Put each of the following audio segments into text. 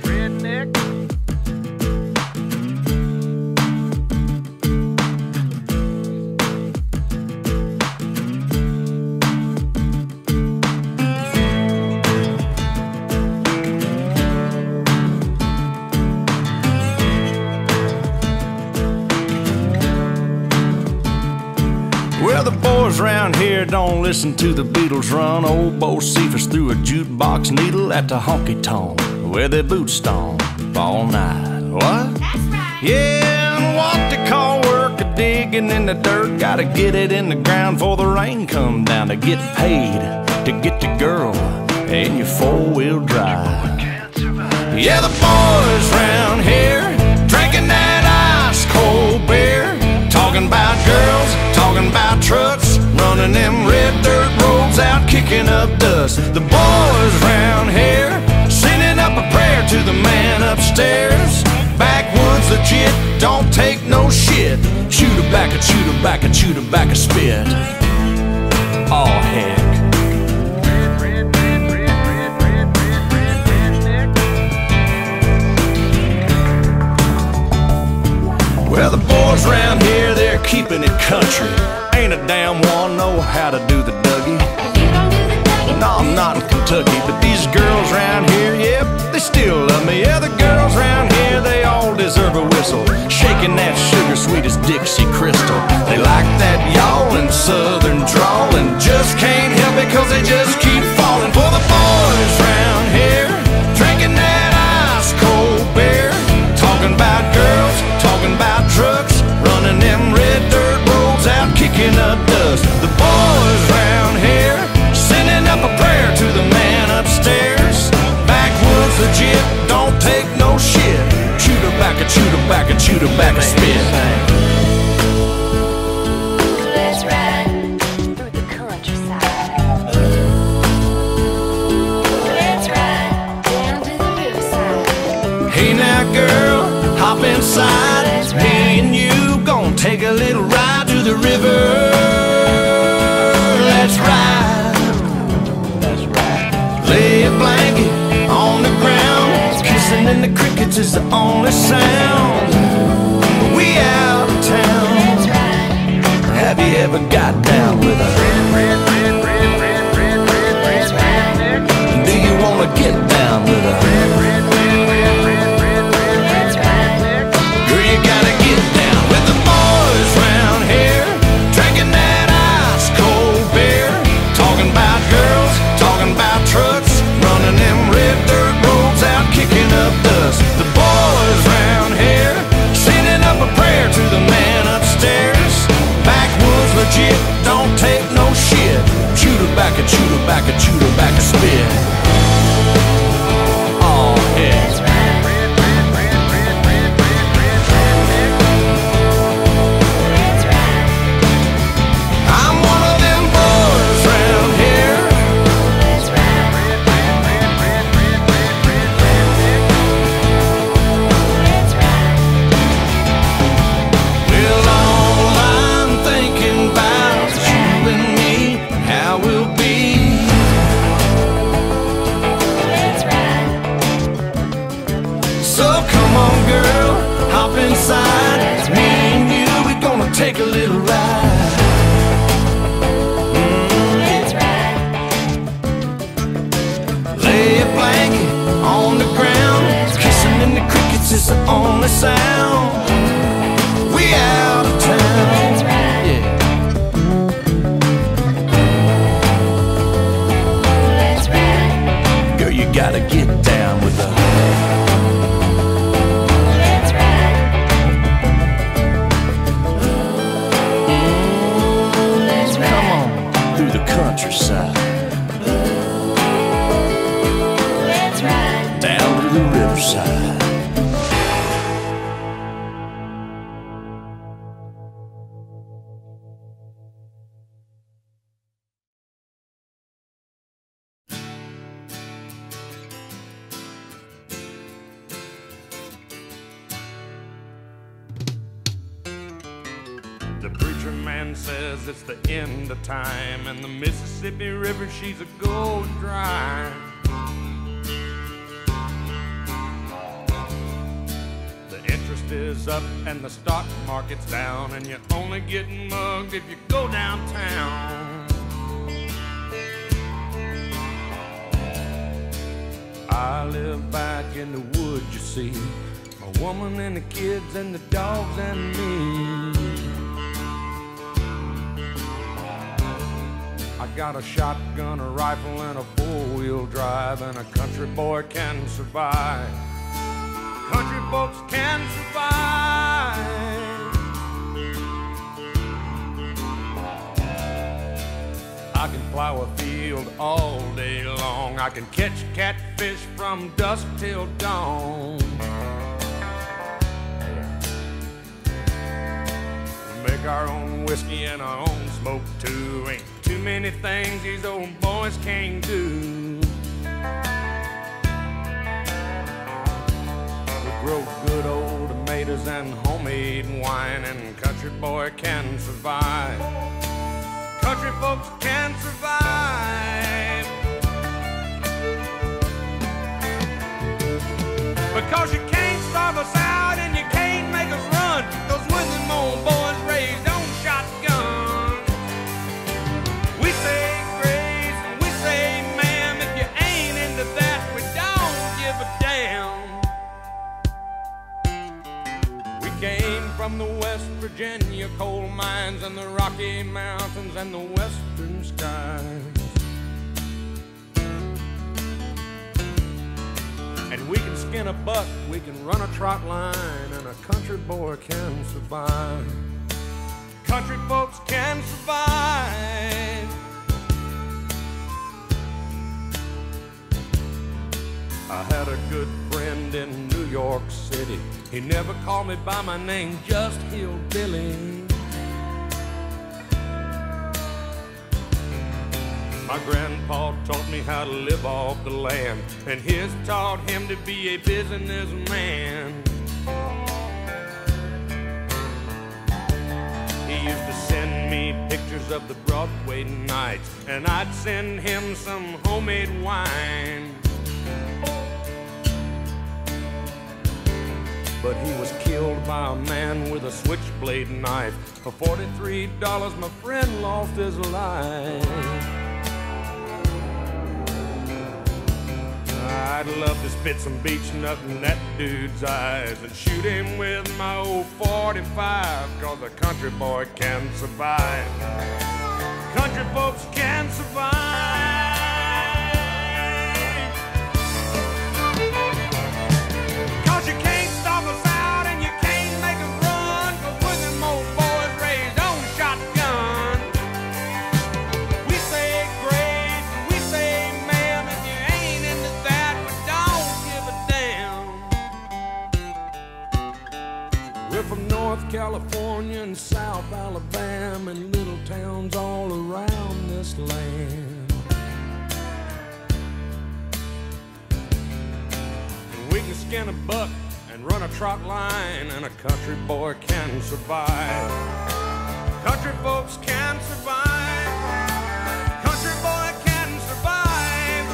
redneck. Well, the boys around here don't listen to the Beatles run. Old Bo Cephas threw a jukebox needle at the honky-tonk where their boots stomp all night. What? That's right. Yeah, and what they call work a digging in the dirt. Gotta get it in the ground before the rain come down to get paid, to get the girl in your four-wheel drive. Yeah, the boys round here drinking that ice-cold beer, talking about girls, talking about trucks, running them red dirt roads out, kicking up dust. The boys round here sending up a prayer to the man upstairs. Backwoods legit, don't take no shit. Chew tobacco, chew tobacco, chew tobacco, spit. Oh heck. Well, the boys around here, they're keeping it country. Ain't a damn one know how to do the Dougie. You don't do the Dougie? No, I'm not in Kentucky, but these girls around here, yep, they still love me. Yeah, the girls around here, they all deserve a whistle, shaking that sugar sweet as Dixie Crystal. They like that yawling southern drawl and just can't help it 'cause they just keep falling for the boys around here, drinking that ice cold beer, talking about girls, talking about trucks, running them red dirt roads out, kicking up dust. The boys round here sending up a prayer to the man upstairs. Backwoods legit, don't take no shit. Chew tobacco, chew tobacco, chew tobacco, spit. Let's ride through the countryside. Let's ride down to the riverside. Hey now girl, hop inside. Me and you gon' take a little ride to the river. Let's ride. That's right. Lay a blanket on the ground. Kissing in the crickets is the only sound. We out of town. Let's ride. Have you ever got down with a Let's ride. Do you wanna get down with a Let's ride. Girl, you gotta get down with the boys round here, drinking that ice cold beer, talking about girls, talking about trucks, running them red dirt roads out, kicking up dust. The boys round here sending up a prayer to the man upstairs. Backwoods legit, don't take no shit. Chew tobacco, chew tobacco, chew tobacco, spit. Oh yeah. Let's ride. Let's ride. I'm one of them boys round here. Let's ride. Let's ride. Well, all I'm thinking about is you and me, how we'll be. Let's ride. So come on, girl, hop inside. Me and you, we're gonna take a little ride. Let's ride. Lay a blanket on the ground. Kissing in the crickets is the only sound. We out of town. Let's ride. Yeah. Let's ride. Girl, you gotta get down with the Let's ride. Let's Come ride. on through the countryside, Let's ride. down to the riverside. The preacher man says it's the end of time, and the Mississippi River, she's a going dry. is up and the stock market's down, and you only get mugged if you go downtown. I live back in the woods, you see, my woman and the kids and the dogs and me. I got a shotgun, a rifle, and a four-wheel drive, and a country boy can survive. Country folks can survive. I can plow a field all day long. I can catch catfish from dusk till dawn. Make our own whiskey and our own smoke too. Ain't too many things these old boys can't do. We grow good old tomatoes and homemade wine, and country boy can survive. Country folks can survive. Because you can't starve us out and you can't make us run. Those Woodland old boys raised on shotguns. We say grace and we say ma'am. If you ain't into that, we don't give a damn. We came from the West Virginia coal mines and the Rocky Mountains and the western skies. And we can skin a buck, we can run a trot line, and a country boy can survive. Country folks can survive. I had a good friend in New York City. He never called me by my name, just Hillbilly. My grandpa taught me how to live off the land, and his taught him to be a businessman. He used to send me pictures of the Broadway nights, and I'd send him some homemade wine. But he was killed by a man with a switchblade knife. For $43, my friend lost his life. I'd love to spit some beach nut in that dude's eyes and shoot him with my old 45, 'cause a country boy can survive. Country folks can survive. 'Cause you can't stop us out and you can't make us run, 'cause we're them old boys raised on shotgun. We say grace and we say ma'am. If you ain't into that, we don't give a damn. We're from North California and South Alabama and little towns all around this land. We can skin a buck and run a trot line, and a country boy can survive. Country folks can survive. Country boy can survive.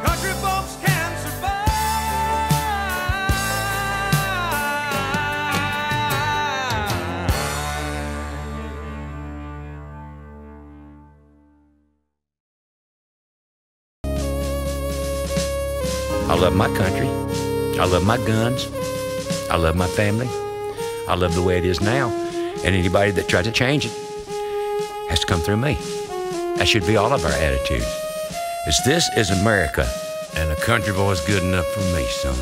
Country folks can survive. I love my country. I love my guns. I love my family. I love the way it is now. And anybody that tries to change it has to come through me. That should be all of our attitudes. This is America, and a country boy's good enough for me, son.